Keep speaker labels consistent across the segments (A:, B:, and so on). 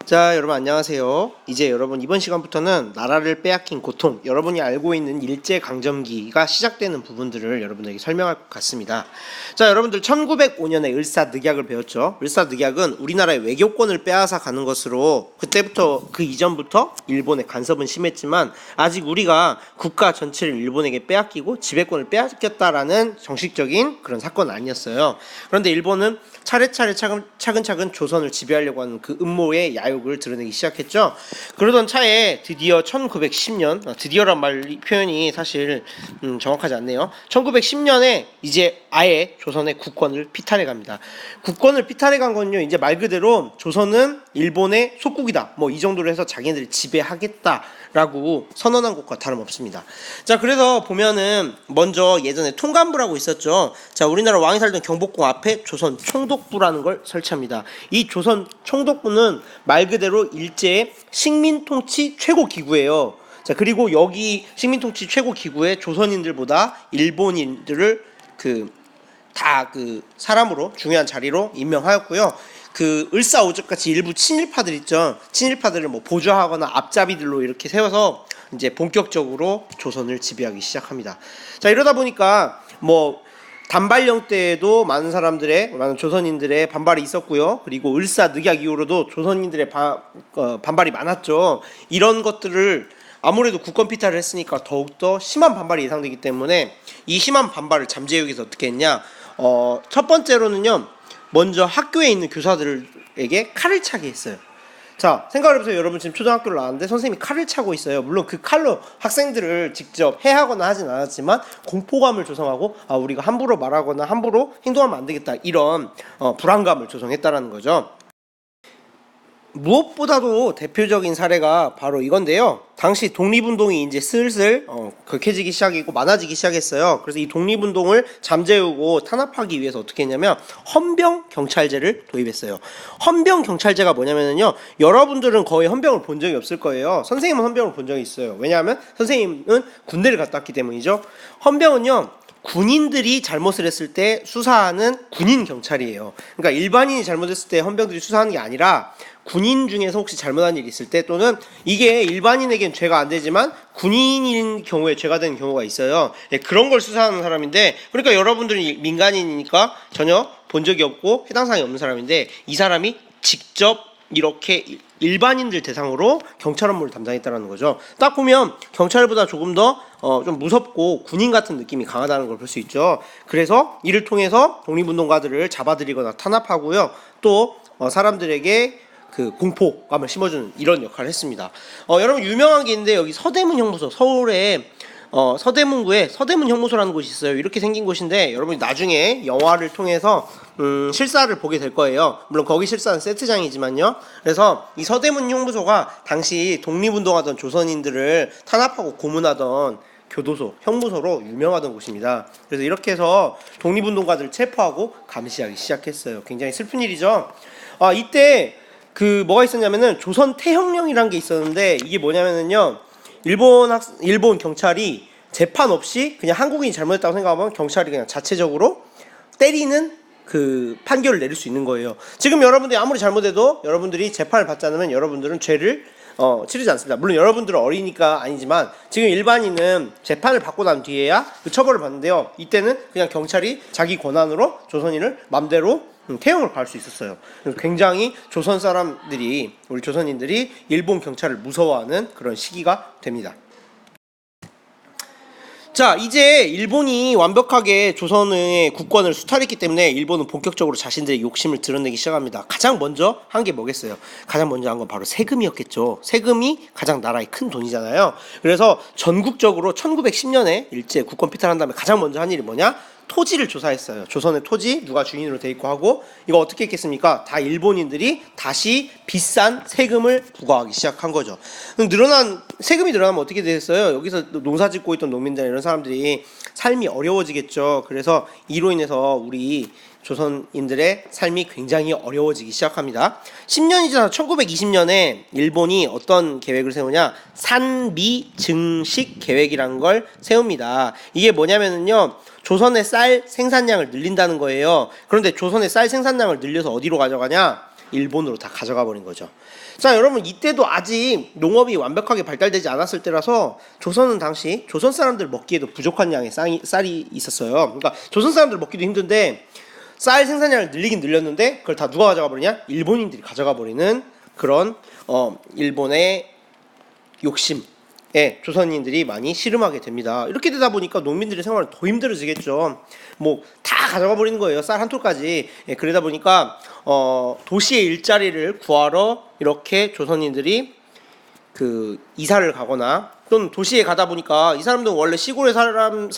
A: 자, 여러분 안녕하세요. 이제 여러분 이번 시간부터는 나라를 빼앗긴 고통, 여러분이 알고 있는 일제강점기가 시작되는 부분들을 여러분들에게 설명할 것 같습니다. 자, 여러분들 1905년에 을사늑약을 배웠죠. 을사늑약은 우리나라의 외교권을 빼앗아 가는 것으로 그때부터 그 이전부터 일본의 간섭은 심했지만 아직 우리가 국가 전체를 일본에게 빼앗기고 지배권을 빼앗겼다라는 정식적인 그런 사건은 아니었어요. 그런데 일본은 차례차례 차근차근 조선을 지배하려고 하는 그 음모의 야욕을 드러내기 시작했죠. 그러던 차에 드디어 1910년, 드디어란 말 표현이 사실 정확하지 않네요. 1910년에 이제 아예 조선의 국권을 피탈해 갑니다. 국권을 피탈해 간 건요, 이제 말 그대로 조선은 일본의 속국이다, 뭐 이 정도로 해서 자기네들이 지배하겠다라고 선언한 것과 다름없습니다. 자, 그래서 보면은 먼저 예전에 통감부라고 있었죠. 자, 우리나라 왕이 살던 경복궁 앞에 조선 총독부라는 걸 설치합니다. 이 조선 총독부는 말 그대로 일제의 식민통치 최고기구예요. 자, 그리고 여기 식민통치 최고기구에 조선인들보다 일본인들을 다 사람으로 중요한 자리로 임명하였고요. 그 을사오적같이 일부 친일파들 있죠. 친일파들을 뭐 보좌하거나 앞잡이들로 이렇게 세워서 이제 본격적으로 조선을 지배하기 시작합니다. 자, 이러다 보니까 뭐 단발령 때에도 많은 조선인들의 반발이 있었고요. 그리고 을사늑약 이후로도 조선인들의 반발이 많았죠. 이런 것들을 아무래도 국권 피탈을 했으니까 더욱더 심한 반발이 예상되기 때문에 이 심한 반발을 잠재우기 위해서 어떻게 했냐? 첫 번째로는요, 먼저 학교에 있는 교사들에게 칼을 차게 했어요. 자, 생각을 해보세요. 여러분 지금 초등학교를 나왔는데 선생님이 칼을 차고 있어요. 물론 그 칼로 학생들을 직접 해하거나 하진 않았지만 공포감을 조성하고, 우리가 함부로 말하거나 함부로 행동하면 안 되겠다, 이런 불안감을 조성했다라는 거죠. 무엇보다도 대표적인 사례가 바로 이건데요. 당시 독립운동이 이제 슬슬 극해지기 시작이고 많아지기 시작했어요. 그래서 이 독립운동을 잠재우고 탄압하기 위해서 어떻게 했냐면 헌병경찰제를 도입했어요. 헌병경찰제가 뭐냐면요, 여러분들은 거의 헌병을 본 적이 없을 거예요. 선생님은 헌병을 본 적이 있어요. 왜냐하면 선생님은 군대를 갔다 왔기 때문이죠. 헌병은요, 군인들이 잘못을 했을 때 수사하는 군인 경찰이에요. 그러니까 일반인이 잘못했을 때 헌병들이 수사하는 게 아니라 군인 중에서 혹시 잘못한 일이 있을 때, 또는 이게 일반인에겐 죄가 안 되지만 군인인 경우에 죄가 되는 경우가 있어요. 네, 그런 걸 수사하는 사람인데, 그러니까 여러분들은 민간인이니까 전혀 본 적이 없고 해당 사항이 없는 사람인데, 이 사람이 직접 이렇게 일반인들 대상으로 경찰 업무를 담당했다는 거죠. 딱 보면 경찰보다 조금 더 좀 무섭고 군인 같은 느낌이 강하다는 걸 볼 수 있죠. 그래서 이를 통해서 독립운동가들을 잡아들이거나 탄압하고요, 또 사람들에게 그 공포감을 심어주는 이런 역할을 했습니다. 여러분 유명한 게 있는데, 여기 서대문 형무소, 서울에 서대문구에 서대문 형무소라는 곳이 있어요. 이렇게 생긴 곳인데 여러분이 나중에 영화를 통해서 실사를 보게 될 거예요. 물론 거기 실사는 세트장이지만요. 그래서 이 서대문 형무소가 당시 독립운동하던 조선인들을 탄압하고 고문하던 교도소, 형무소로 유명하던 곳입니다. 그래서 이렇게 해서 독립운동가들을 체포하고 감시하기 시작했어요. 굉장히 슬픈 일이죠. 이때 뭐가 있었냐면은 조선 태형령이라는 게 있었는데, 이게 뭐냐면은요, 일본 경찰이 재판 없이 그냥 한국인이 잘못했다고 생각하면 경찰이 그냥 자체적으로 때리는 그 판결을 내릴 수 있는 거예요. 지금 여러분들이 아무리 잘못해도 여러분들이 재판을 받지 않으면 여러분들은 죄를 치르지 않습니다. 물론 여러분들은 어리니까 아니지만 지금 일반인은 재판을 받고 난 뒤에야 그 처벌을 받는데요. 이때는 그냥 경찰이 자기 권한으로 조선인을 맘대로 태형을 가할 수 있었어요. 굉장히 조선 사람들이, 우리 조선인들이 일본 경찰을 무서워하는 그런 시기가 됩니다. 자, 이제 일본이 완벽하게 조선의 국권을 수탈했기 때문에 일본은 본격적으로 자신들의 욕심을 드러내기 시작합니다. 가장 먼저 한 게 뭐겠어요? 가장 먼저 한 건 바로 세금이었겠죠. 세금이 가장 나라의 큰 돈이잖아요. 그래서 전국적으로 1910년에 일제 국권 피탈한 다음에 가장 먼저 한 일이 뭐냐? 토지를 조사했어요. 조선의 토지 누가 주인으로 돼 있고 하고, 이거 어떻게 했겠습니까? 다 일본인들이 다시 비싼 세금을 부과하기 시작한 거죠. 세금이 늘어나면 어떻게 됐어요? 여기서 농사 짓고 있던 농민들, 이런 사람들이 삶이 어려워지겠죠. 그래서 이로 인해서 우리 조선인들의 삶이 굉장히 어려워지기 시작합니다. 10년이 지나서 1920년에 일본이 어떤 계획을 세우냐? 산미증식 계획이라는 걸 세웁니다. 이게 뭐냐면요, 조선의 쌀 생산량을 늘린다는 거예요. 그런데 조선의 쌀 생산량을 늘려서 어디로 가져가냐? 일본으로 다 가져가 버린 거죠. 자, 여러분 이때도 아직 농업이 완벽하게 발달되지 않았을 때라서 조선은 당시 조선 사람들 먹기에도 부족한 양의 쌀이 있었어요. 그러니까 조선 사람들 먹기도 힘든데 쌀 생산량을 늘리긴 늘렸는데 그걸 다 누가 가져가 버리냐? 일본인들이 가져가 버리는 그런 일본의 욕심에 조선인들이 많이 씨름하게 됩니다. 이렇게 되다 보니까 농민들의 생활은 더 힘들어지겠죠. 뭐 다 가져가 버리는 거예요. 쌀 한 톨까지. 그러다 보니까 도시의 일자리를 구하러 이렇게 조선인들이 그 이사를 가거나 또는 도시에 가다 보니까 이 사람들은 원래 시골에 사는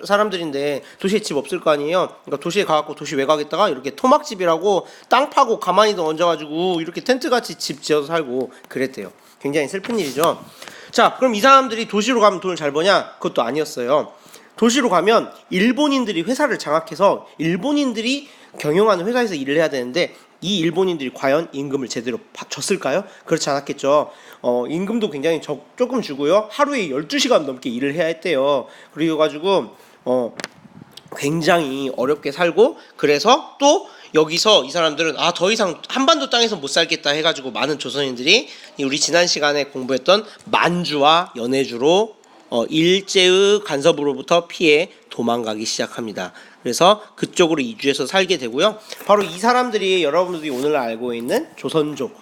A: 사람들인데 도시에 집 없을 거 아니에요. 그러니까 도시에 가갖고 도시 외곽에다가 이렇게 토막집이라고 땅 파고 가만히 얹어가지고 이렇게 텐트같이 집 지어서 살고 그랬대요. 굉장히 슬픈 일이죠. 자, 그럼 이 사람들이 도시로 가면 돈을 잘 버냐? 그것도 아니었어요. 도시로 가면 일본인들이 회사를 장악해서 일본인들이 경영하는 회사에서 일을 해야 되는데 이 일본인들이 과연 임금을 제대로 줬을까요? 그렇지 않았겠죠. 임금도 굉장히 조금 주고요. 하루에 12시간 넘게 일을 해야 했대요. 그리고 가지고 굉장히 어렵게 살고 그래서 또 여기서 이 사람들은 더 이상 한반도 땅에서 못 살겠다 해가지고 많은 조선인들이 우리 지난 시간에 공부했던 만주와 연해주로 일제의 간섭으로부터 피해 도망가기 시작합니다. 그래서 그쪽으로 이주해서 살게 되고요. 바로 이 사람들이 여러분들이 오늘 알고 있는 조선족,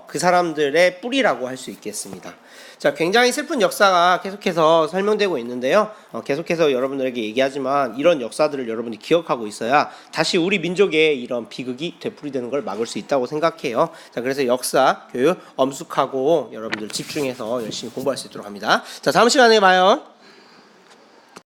A: 그 사람들의 뿌리라고 할 수 있겠습니다. 자, 굉장히 슬픈 역사가 계속해서 설명되고 있는데요. 계속해서 여러분들에게 얘기하지만 이런 역사들을 여러분이 기억하고 있어야 다시 우리 민족의 이런 비극이 되풀이되는 걸 막을 수 있다고 생각해요. 자, 그래서 역사 교육 엄숙하고 여러분들 집중해서 열심히 공부할 수 있도록 합니다. 자, 다음 시간에 봐요.